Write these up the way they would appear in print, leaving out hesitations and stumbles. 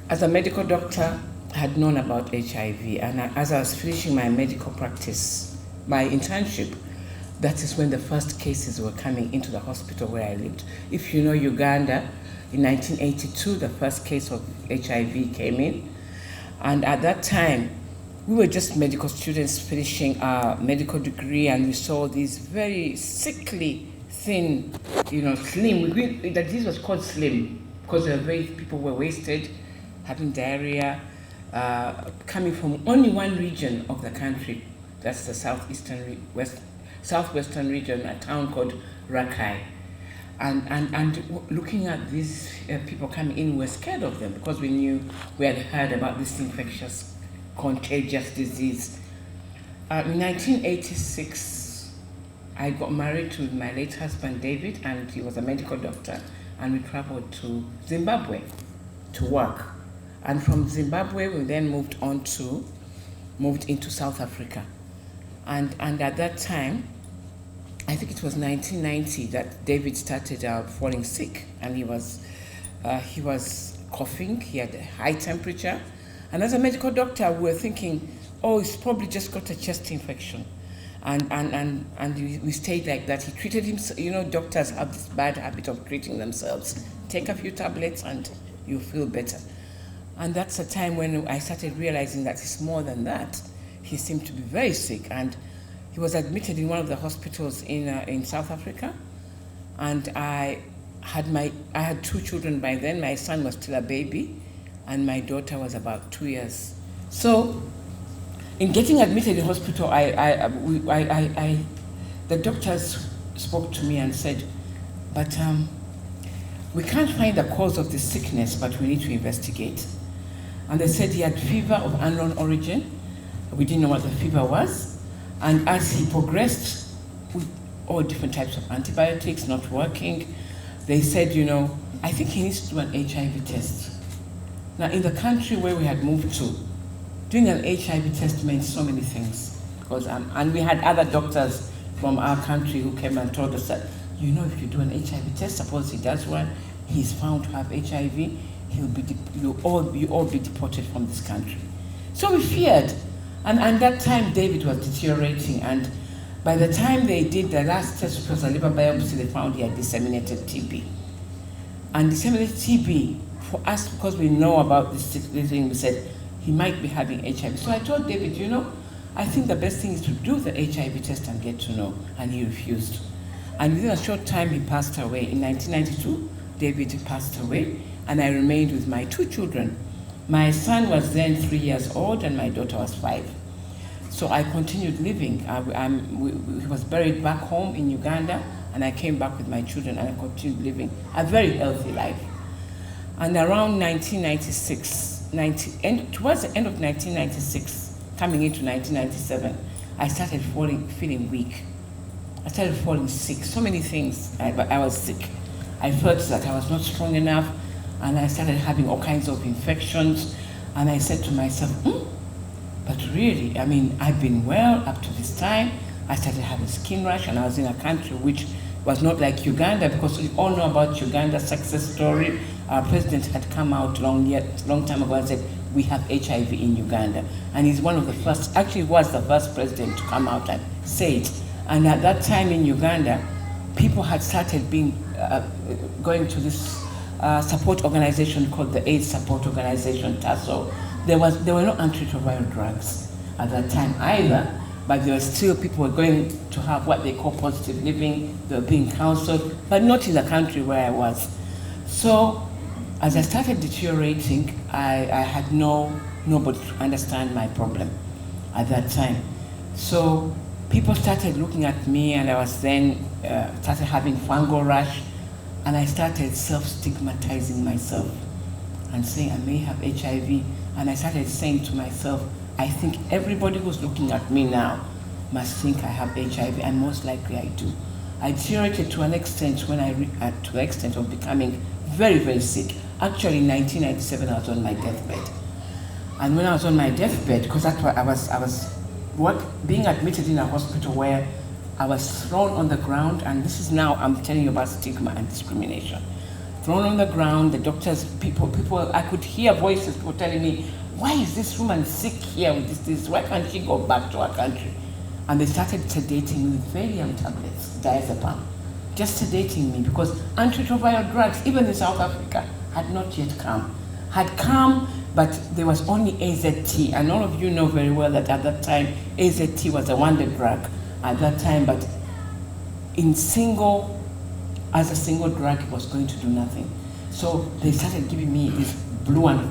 As a medical doctor, I had known about HIV, and as I was finishing my medical practice, my internship, that is when the first cases were coming into the hospital where I lived. If you know Uganda, in 1982, the first case of HIV came in, and at that time, we were just medical students finishing our medical degree, and we saw these very sickly, thin, slim. The disease was called slim because people were wasted, having diarrhea, coming from only one region of the country. That's the southwestern region, a town called Rakai. And looking at these people coming in, we were scared of them because we had heard about this infectious, contagious disease. In 1986, I got married to my late husband, David, and he was a medical doctor, and we traveled to Zimbabwe to work. And from Zimbabwe, we then moved into South Africa. And at that time, I think it was 1990 that David started falling sick, and he was coughing. He had a high temperature, and as a medical doctor, we were thinking, oh, he's probably just got a chest infection, and we stayed like that. He treated himself. Doctors have this bad habit of treating themselves. Take a few tablets, and you feel better. And that's a time when I started realizing that it's more than that. He seemed to be very sick, and he was admitted in one of the hospitals in South Africa, and I had 2 children by then. My son was still a baby, and my daughter was about 2 years. So, in getting admitted in hospital, the doctors spoke to me and said, "But we can't find the cause of the sickness, but we need to investigate." And they said he had fever of unknown origin. We didn't know what the fever was. And as he progressed with all different types of antibiotics not working, they said, I think he needs to do an HIV test. Now, in the country where we had moved to, doing an HIV test meant so many things. And we had other doctors from our country who came and told us that, if you do an HIV test, suppose he does one, he's found to have HIV, you'll all be deported from this country. So we feared. And that time, David was deteriorating, and by the time they did the last test, which was a liver biopsy, they found he had disseminated TB. And disseminated TB, for us, because we know about this thing, we said he might be having HIV. So I told David, I think the best thing is to do the HIV test and get to know, and he refused. And within a short time, he passed away. In 1992, David passed away, and I remained with my 2 children. My son was then 3 years old, and my daughter was 5. So I continued living. He was buried back home in Uganda, and I came back with my children, and I continued living a very healthy life. And around 1996, towards the end of 1996, coming into 1997, I started feeling weak. I started falling sick. So many things. I was sick. I felt that I was not strong enough, and I started having all kinds of infections. And I said to myself, but really, I've been well up to this time. I started having skin rash, and I was in a country which was not like Uganda, because we all know about Uganda's success story. Our president had come out long time ago and said, we have HIV in Uganda. And he's one of the first, actually was the first president to come out and say it. And at that time in Uganda, people had started going to this support organization called the AIDS Support Organization, TASO. There were no antiretroviral drugs at that time either, but there were still people were going to have what they call positive living. They were being counseled, but not in the country where I was. So as I started deteriorating, I had nobody to understand my problem at that time. So people started looking at me, and I was then started having fungal rash, and I started self-stigmatizing myself and saying I may have HIV. And I started saying to myself, I think everybody who's looking at me now must think I have HIV, and most likely I do. I deteriorated to an extent to the extent of becoming very, very sick. Actually, in 1997, I was on my deathbed. And when I was on my deathbed, because that's why I was being admitted in a hospital where I was thrown on the ground, and this is now, I'm telling you about stigma and discrimination. thrown on the ground. The doctors, people, I could hear voices, people telling me, why is this woman sick here with this? Why can't she go back to her country? And they started sedating me with Valium tablets, diazepam, just sedating me, because antiretroviral drugs, even in South Africa, had not yet come. Had come, but there was only AZT, and all of you know very well that at that time, AZT was a wonder drug at that time, but as a single drug, it was going to do nothing. So they started giving me these blue and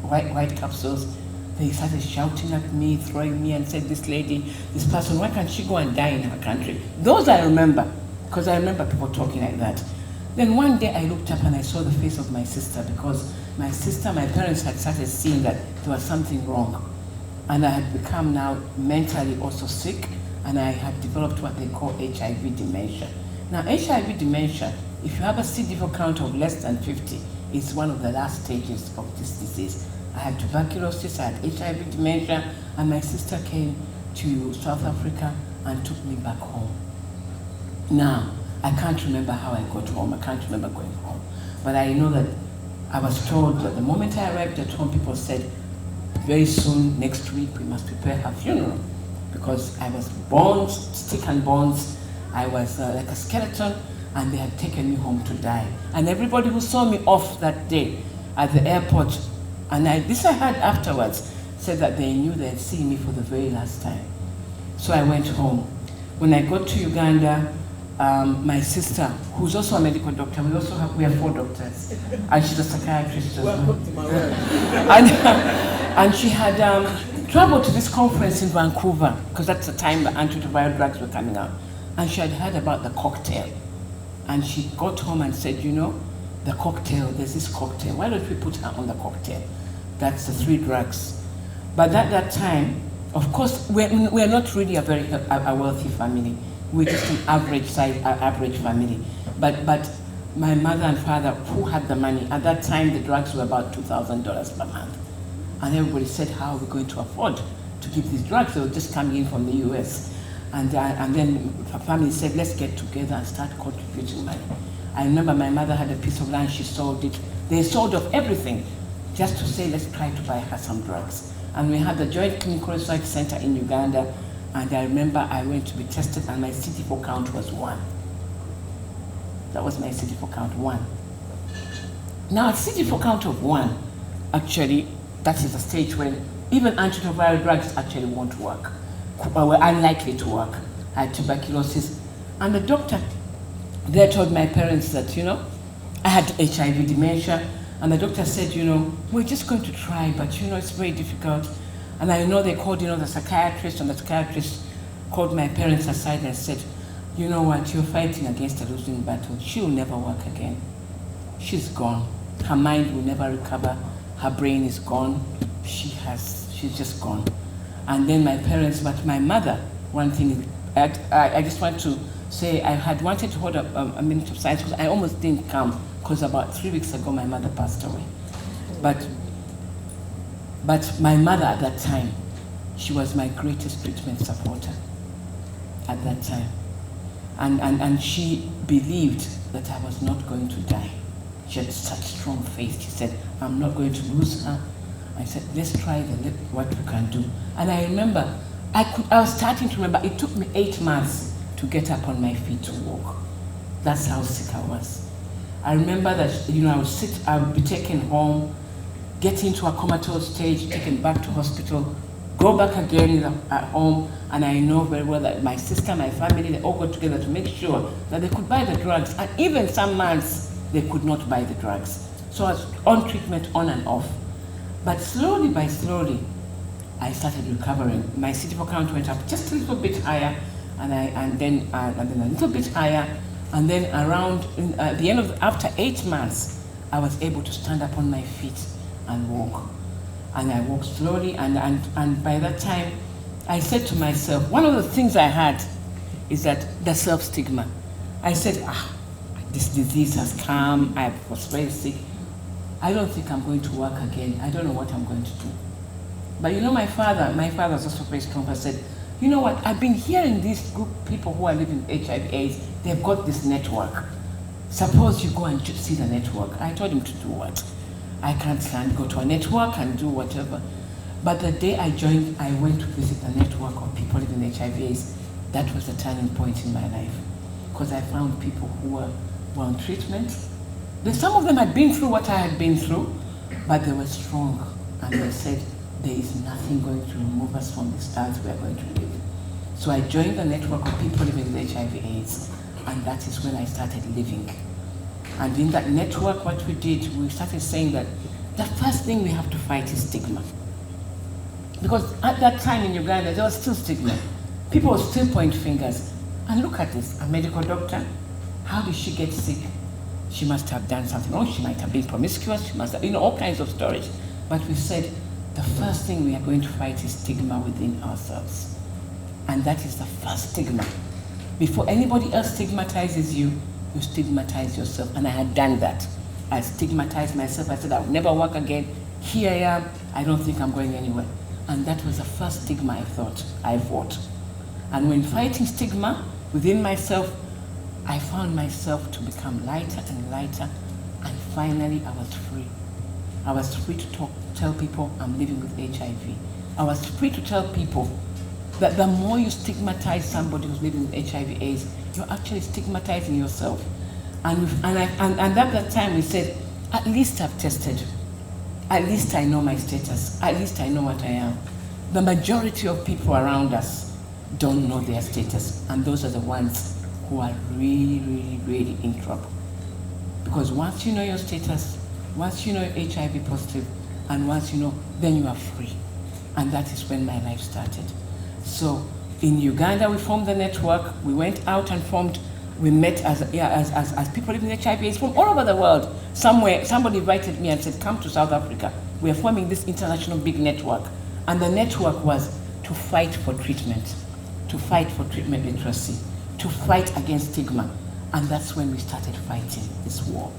white capsules. They started shouting at me, throwing me, and said, this lady, this person, why can't she go and die in her country? Those I remember, because I remember people talking like that. Then one day I looked up and I saw the face of my sister, because my parents had started seeing that there was something wrong. And I had become now mentally also sick, and I had developed what they call HIV dementia. Now, HIV dementia, if you have a CD4 count of less than 50, is one of the last stages of this disease. I had tuberculosis, I had HIV dementia, and my sister came to South Africa and took me back home. Now, I can't remember how I got home, I can't remember going home, but I know that I was told that the moment I arrived at home, people said, very soon, next week, we must prepare her funeral, because I was bones, stick and bones, I was like a skeleton, and they had taken me home to die. And everybody who saw me off that day at the airport, and this I heard afterwards, said that they knew they had seen me for the very last time. So I went home. When I got to Uganda, my sister, who's also a medical doctor, we have 4 doctors, and she's a psychiatrist as well. And she had traveled to this conference in Vancouver, because that's the time the antiretroviral drugs were coming out. And she had heard about the cocktail. And she got home and said, you know, the cocktail, there's this cocktail. Why don't we put her on the cocktail? That's the 3 drugs. But at that time, of course, we're not really a wealthy family. We're just an average family. But my mother and father, who had the money, at that time the drugs were about $2,000 per month. And everybody said, how are we going to afford to give these drugs? They were just coming in from the US. And then the family said, let's get together and start contributing money. I remember my mother had a piece of land, she sold it. They sold off everything just to say, let's try to buy her some drugs. And we had the Joint Clinical Research Center in Uganda, and I remember I went to be tested and my CD4 count was 1. That was my CD4 count, 1. Now, a CD4 count of 1, actually, that is a stage when even antiretroviral drugs actually won't work. Were unlikely to work. I had tuberculosis, and the doctor there told my parents that, you know, I had HIV dementia, and the doctor said, you know, we're just going to try, but you know, it's very difficult. And I know they called, you know, the psychiatrist, and the psychiatrist called my parents aside and said, you know what, you're fighting against a losing battle. She'll never work again. She's gone. Her mind will never recover. Her brain is gone. She's just gone. And then my parents, but my mother, one thing, I just want to say, I had wanted to hold a minute of silence because I almost didn't come, because about 3 weeks ago my mother passed away. But my mother at that time, she was my greatest treatment supporter at that time. And she believed that I was not going to die. She had such strong faith. She said, I'm not going to lose her. I said, let's try what we can do. And I remember, I was starting to remember, it took me 8 months to get up on my feet to walk. That's how sick I was. I remember that, you know, I would be taken home, get into a comatose stage, taken back to hospital, go back again at home, and I know very well that my sister, my family, they all got together to make sure that they could buy the drugs, and even some months they could not buy the drugs. So I was on treatment on and off. But slowly by slowly, I started recovering. My CD4 count went up just a little bit higher, and then a little bit higher, and then around the end of after 8 months, I was able to stand up on my feet and walk. And I walked slowly, and by that time, I said to myself, one of the things I had is that the self-stigma. I said, this disease has come, I was very sick. I don't think I'm going to work again. I don't know what I'm going to do. But you know, my father was also very strong. I said, you know what, I've been hearing these group people who are living with HIV/AIDS, they've got this network. Suppose you go and see the network. I told him to do what? I can't stand, go to a network and do whatever. But the day I joined, I went to visit the network of people living with HIV/AIDS. That was the turning point in my life. Because I found people who were on treatment. Some of them had been through what I had been through, but they were strong. And they said, there is nothing going to remove us from this earth we are going to live. So I joined the network of people living with HIV/AIDS, and that is when I started living. And in that network, what we did, we started saying that the first thing we have to fight is stigma. Because at that time in Uganda, there was still stigma. People would still point fingers. And look at this, a medical doctor, how did she get sick? She must have done something wrong, she might have been promiscuous, she must have, all kinds of stories. But we said, the first thing we are going to fight is stigma within ourselves. And that is the first stigma. Before anybody else stigmatizes you, you stigmatize yourself. And I had done that. I stigmatized myself. I said, I'll never work again. Here I am. I don't think I'm going anywhere. And that was the first stigma I fought. And when fighting stigma within myself, I found myself to become lighter and lighter. And finally, I was free. I was free to tell people I'm living with HIV. I was free to tell people that the more you stigmatize somebody who's living with HIV/AIDS, you're actually stigmatizing yourself. And at that time we said, at least I've tested. At least I know my status. At least I know what I am. The majority of people around us don't know their status, and those are the ones who are really, really, really in trouble. Because once you know your status, once you know you're HIV positive, and once you know, then you are free. And that is when my life started. So in Uganda, we formed the network. We went out and we met as people living with HIV/AIDS from all over the world. Somebody invited me and said, come to South Africa. We are forming this international big network. And the network was to fight for treatment, to fight for treatment literacy, to fight against stigma. And that's when we started fighting this war.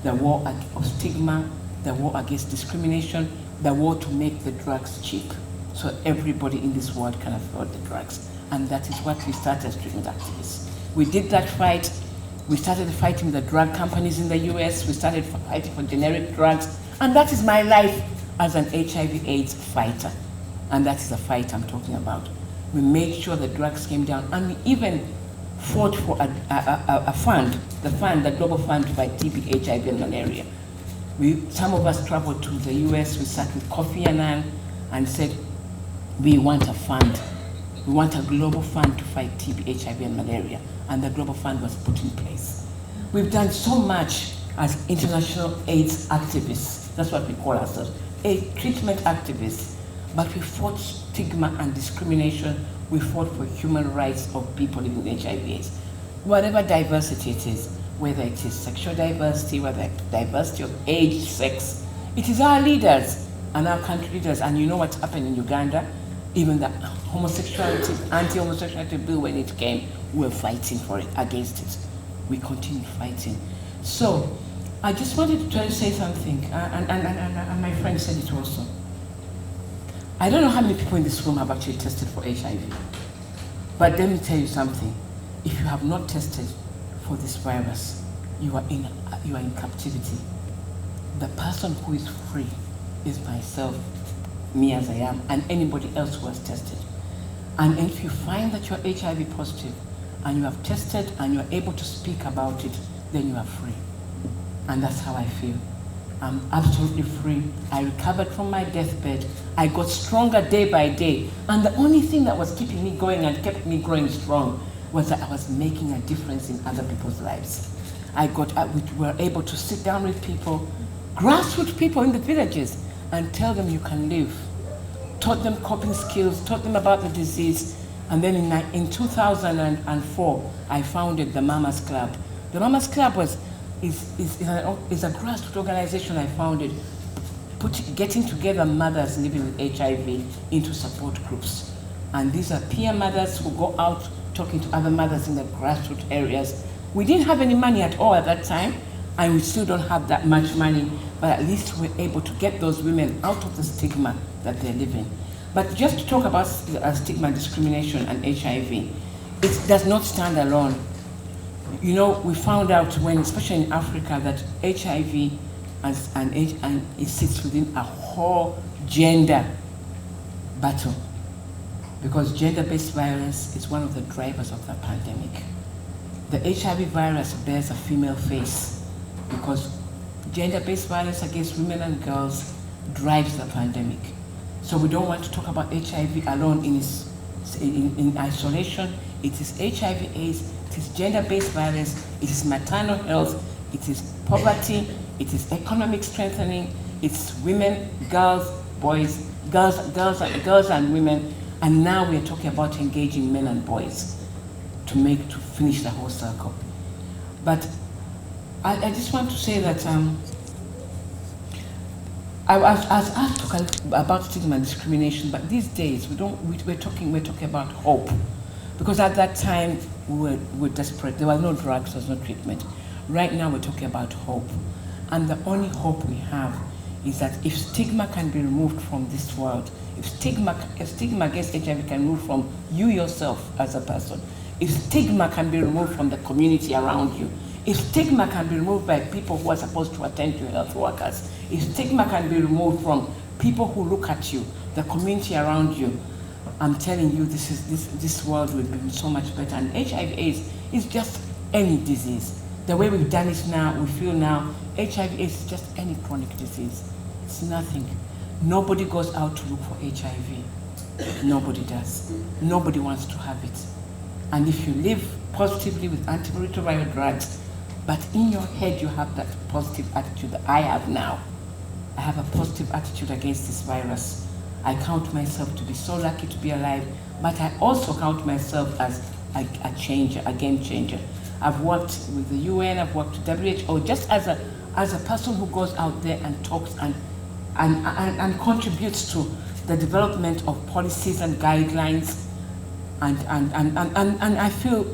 The war of stigma, the war against discrimination, the war to make the drugs cheap, so everybody in this world can afford the drugs. And that is what we started as treatment activists. We did that fight. We started fighting the drug companies in the US. We started fighting for generic drugs. And that is my life as an HIV/AIDS fighter. And that is the fight I'm talking about. We made sure the drugs came down, and we even fought for a fund, the global fund to fight TB, HIV, and malaria. Some of us traveled to the US. We sat with Kofi Annan and said, we want a fund. We want a global fund to fight TB, HIV, and malaria. And the global fund was put in place. We've done so much as international AIDS activists. That's what we call ourselves, treatment activists. But we fought stigma and discrimination. We fought for human rights of people living with HIV/AIDS. Whatever diversity it is, whether it is sexual diversity, whether it's diversity of age, sex, it is our leaders and our country leaders. And you know what's happened in Uganda? Even the anti-homosexuality bill, when it came, we were fighting for it, against it. We continue fighting. So I just wanted to say something, and my friend said it also. I don't know how many people in this room have actually tested for HIV. But let me tell you something. If you have not tested for this virus, you are in captivity. The person who is free is myself, me as I am, and anybody else who has tested. And if you find that you're HIV positive and you have tested and you're able to speak about it, then you are free. And that's how I feel. I'm absolutely free. I recovered from my deathbed. I got stronger day by day. And the only thing that was keeping me going and kept me growing strong was that I was making a difference in other people's lives. We were able to sit down with people, grassroots people in the villages, and tell them you can live. Taught them coping skills, taught them about the disease. And then in 2004, I founded the Mamas Club. The Mamas Club is a grassroots organization I founded, getting together mothers living with HIV into support groups. And these are peer mothers who go out talking to other mothers in the grassroots areas. We didn't have any money at all at that time, and we still don't have that much money, but at least we're able to get those women out of the stigma that they're living. But just to talk about stigma, discrimination, and HIV, it does not stand alone. You know, we found out when, especially in Africa, that HIV and it sits within a whole gender battle, because gender-based violence is one of the drivers of the pandemic. The HIV virus bears a female face because gender-based violence against women and girls drives the pandemic. So we don't want to talk about HIV alone in isolation. It is HIV/AIDS, it is gender-based violence, it is maternal health, it is poverty, it is economic strengthening, it's women, girls, boys, girls and women, and now we're talking about engaging men and boys to finish the whole circle. But I just want to say that I was asked to talk about stigma and discrimination, but these days we're talking about hope, because at that time we were desperate. There were no drugs, there was no treatment. Right now we're talking about hope, and the only hope we have is that if stigma can be removed from this world, if stigma against HIV can be removed from you yourself as a person, if stigma can be removed from the community around you, if stigma can be removed by people who are supposed to attend to health workers, if stigma can be removed from people who look at you, the community around you, I'm telling you, this world will be so much better. And HIV/AIDS is just any disease. The way we've done it now, we feel now, HIV/AIDS is just any chronic disease. It's nothing. Nobody goes out to look for HIV. Nobody does. Nobody wants to have it. And if you live positively with antiretroviral drugs, but in your head you have that positive attitude that I have now. I have a positive attitude against this virus. I count myself to be so lucky to be alive, but I also count myself as a changer, a game changer. I've worked with the UN, I've worked with WHO, just as a person who goes out there and talks and contributes to the development of policies and guidelines. And I feel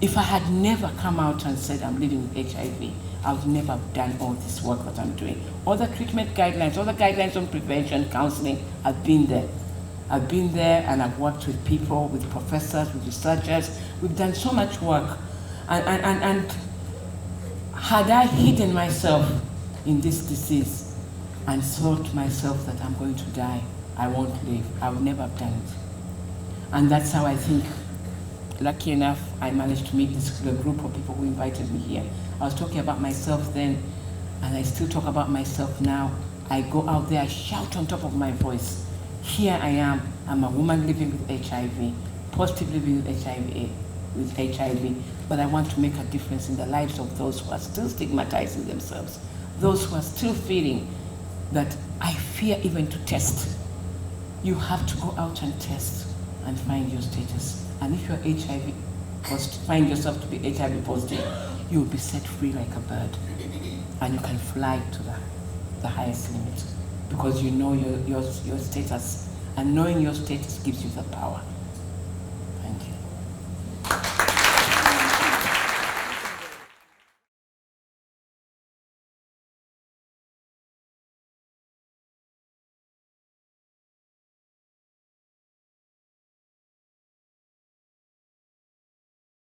if I had never come out and said I'm living with HIV, I would never have done all this work that I'm doing. All the treatment guidelines, all the guidelines on prevention, counseling, I've been there. I've been there and I've worked with people, with professors, with researchers. We've done so much work. And had I hidden myself in this disease and thought to myself that I'm going to die, I won't live, I would never have done it. And that's how I think, lucky enough, I managed to meet this group of people who invited me here. I was talking about myself then, and I still talk about myself now. I go out there, I shout on top of my voice. Here I am, I'm a woman living with HIV, positively living with HIV, but I want to make a difference in the lives of those who are still stigmatizing themselves, those who are still feeling that I fear even to test. You have to go out and test and find your status. And if you're HIV positive, find yourself to be HIV positive, you will be set free like a bird. And you can fly to the highest limit because you know your status. And knowing your status gives you the power.